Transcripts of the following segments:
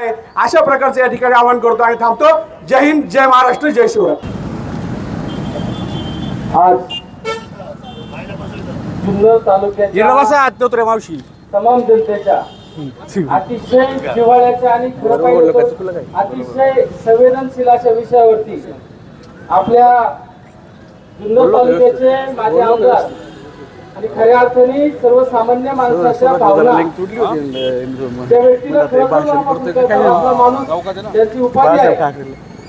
आहेत अशा प्रकारचे या ठिकाणी आवाहन करतो आणि थांबतो. जय हिंद, जय महाराष्ट्र, जय शिवराय. आज जुन्नर तालुक्याच्या मावशी तमाम जनतेच्या अतिशय जिव्हाळ्याच्या आणि खरं पाहिलं तर अतिशय संवेदनशील अशा विषयावरती आपल्या जुन्नर तालुक्याचे माजी आमदार आणि खऱ्या अर्थाने सर्वसामान्य माणसाच्या भावना त्या व्यक्तीला आपला माणूस त्यांची उपाधी आहे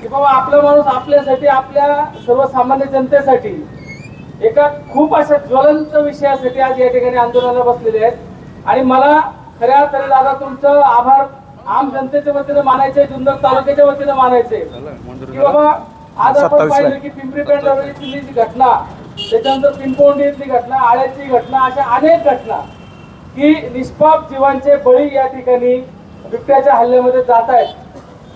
की बाबा आपला माणूस आपल्यासाठी आपल्या सर्वसामान्य जनतेसाठी एका खूप अशा ज्वलंत विषयासाठी आज या ठिकाणी आंदोलनाला बसलेले आहेत. आणि मला खऱ्या अर्थाने दादा तुमचं आभार आम जनतेच्या वतीने मानायचे, जुन्नर तालुक्याच्या वतीने मानायचे की बाबा आज आपण पाहिलं की पिंपरी पेंढारवलीची जी घटना, त्याच्यानंतर पिंपोंडी इथली घटना, आळ्याची घटना, अशा अनेक घटना की निष्पाप जीवांचे बळी या ठिकाणी बिबट्याच्या हल्ल्यामध्ये जात आहेत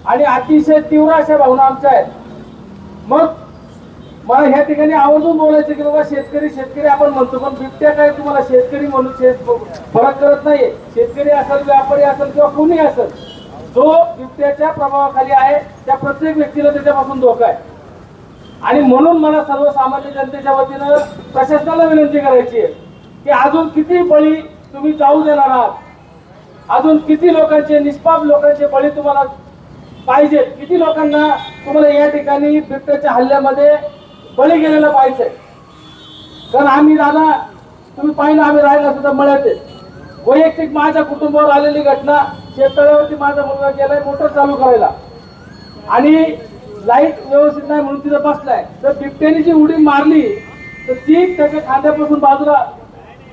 आणि अतिशय तीव्र अशा भावना आमच्या आहेत. मग मला ह्या ठिकाणी आवर्जून बोलायचं की बाबा शेतकरी आपण म्हणतो, पण बिबट्या काय तुम्हाला शेतकरी म्हणून फरक करत नाहीये. शेतकरी असेल, व्यापारी असेल किंवा कोणी असेल, जो बिबट्याच्या प्रभावाखाली आहे त्या प्रत्येक व्यक्तीला त्याच्यापासून धोका आहे. आणि म्हणून मला सर्वसामान्य जनतेच्या वतीनं प्रशासनाला विनंती करायची आहे की अजून किती बळी तुम्ही जाऊ देणार आहात, अजून किती लोकांचे, निष्पाप लोकांचे बळी तुम्हाला पाहिजे, किती लोकांना तुम्हाला या ठिकाणी बिबट्याच्या हल्ल्यामध्ये बळी गेलेला पाहिजे. कारण आम्ही दादा तुम्ही पाहिलं, आम्ही राहायला सुद्धा मळ्याचे. वैयक्तिक माझ्या कुटुंबावर आलेली घटना, शेततळ्यावरती माझा मुलगा गेलाय मोटर चालू करायला आणि लाईट व्यवस्थित नाही म्हणून तिथं बसलाय, तर बिबट्याने जी उडी मारली तर ती त्याच्या खांद्यापासून बाजूला,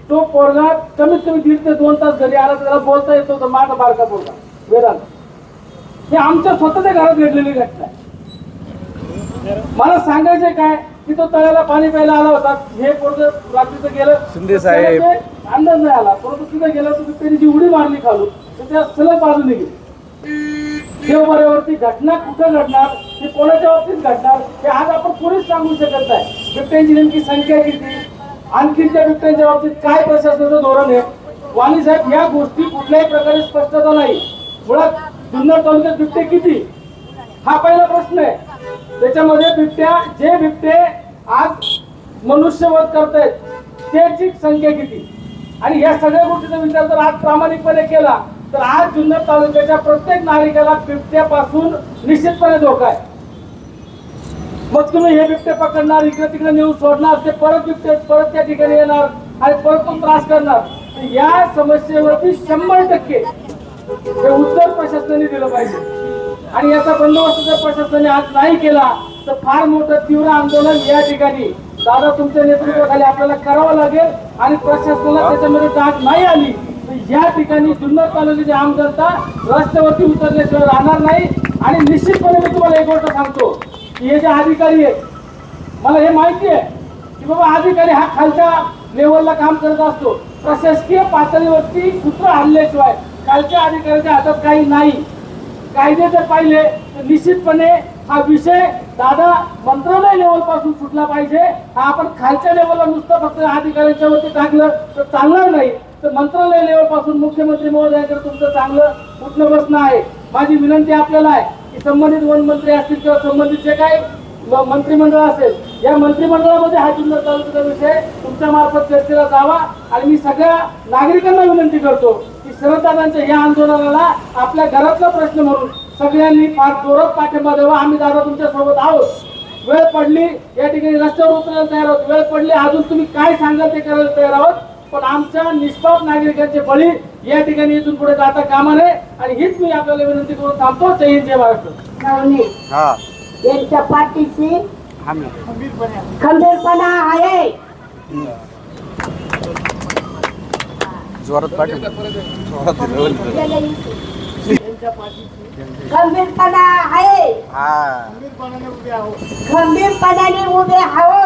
तो पोरगा कमीत कमी 1.5 ते 2 तास घरी आला, त्याला बोलता येत होतं. माझा बारका पोरगा वेदांत, हे आमच्या स्वतःच्या घरात घडलेली घटना आहे. मला सांगायचं काय की तो तळ्याला पाणी प्यायला आला होता, हे पोरग रात्रीचं गेलं, शिंदे साहेब अंदाज नाही आला, परंतु तिथे गेलं तर बिबट्याने जी उडी मारली खालून तर त्या सलग बाजूने गेली. देवबऱ्यावरती घटना कुठं घडणार, हे कोणाच्या बाबतीत घडणार, हे आज आपण कोणीच सांगू शकत नाही. बिबट्यांची नेमकी संख्या किती, आणखी त्या बिबट्यांच्या बाबतीत काय प्रशासनाचं धोरण आहे, वाणी साहेब या गोष्टी कुठल्याही प्रकारे स्पष्टता नाही. मुळात जुन्नर तालुक्यात बिबटे किती हा पहिला प्रश्न आहे. त्याच्यामध्ये जे बिबटे आज मनुष्यवध करतायत त्याची संख्या किती, आणि या सगळ्या गोष्टीचा विचार जर आज प्रामाणिकपणे केला तर आज जुन्नर तालुक्याच्या प्रत्येक नागरिकाला बिबट्यापासून निश्चितपणे धोका आहे. मग तुम्ही हे बिबटे पकडणार, इकडे तिकडे नेऊन सोडणार, ते परत त्या ठिकाणी येणार आणि परत तो त्रास करणार. या समस्येवरती 100% हे उत्तर प्रशासनाने दिलं पाहिजे. आणि याचा बंदोबस्त जर प्रशासनाने आज नाही केला तर फार मोठं तीव्र आंदोलन या ठिकाणी दादा तुमच्या नेतृत्वाखाली आपल्याला करावं लागेल. आणि प्रशासनाला त्याच्यामध्ये जाग नाही आली तर या ठिकाणी जुन्नर तालुक्याची आम जनता रस्त्यावरती उतरल्याशिवाय राहणार नाही. आणि निश्चितपणे मी तुम्हाला एक गोष्ट सांगतो की हे जे अधिकारी आहेत, मला हे माहिती आहे की बाबा अधिकारी हा खालच्या लेवलला काम करत असतो, प्रशासकीय पातळीवरती सूत्र हल्ल्याशिवाय खालच्या अधिकाऱ्याच्या हातात काही नाही. कायदे जर पाहिले तर निश्चितपणे हा विषय दादा मंत्रालय लेवल पासून सुटला पाहिजे. हा आपण खालच्या लेवलला नुसतं फक्त अधिकाऱ्यांच्या वरती टाकलं तर चालणार नाही, तर मंत्रालय लेवल पासून मुख्यमंत्री महोदयांकडे तुमचं चांगलं उठणं बसणं आहे. माझी विनंती आपल्याला आहे की संबंधित वन मंत्री असतील किंवा संबंधित जे काही मंत्रिमंडळ असेल, या मंत्रिमंडळामध्ये हा जुन्नर तालुक्याचा विषय तुमच्या मार्फत चर्चेला जावा. आणि मी सगळ्या नागरिकांना विनंती करतो की शरददादांच्या या आंदोलनाला आपल्या घरातला प्रश्न म्हणून सगळ्यांनी फार जोरात पाठिंबा द्यावा. आम्ही दादा तुमच्या सोबत आहोत. वेळ पडली या ठिकाणी रस्त्यावर उतरायला तयार आहोत, वेळ पडली अजून तुम्ही काय सांगाल ते करायला तयार आहोत, पण आमच्या निष्पाप नागरिकांचे बळी या ठिकाणी इथून पुढे जाता कामा नये. आणि हीच मी आपल्याला विनंती करून थांबतो. जय हिंद, जय महाराष्ट्र. यांच्या पाठीशी खंबीरपणा आहे. खंबीरपणा आहे, खंबीरपणाने उभे आहो.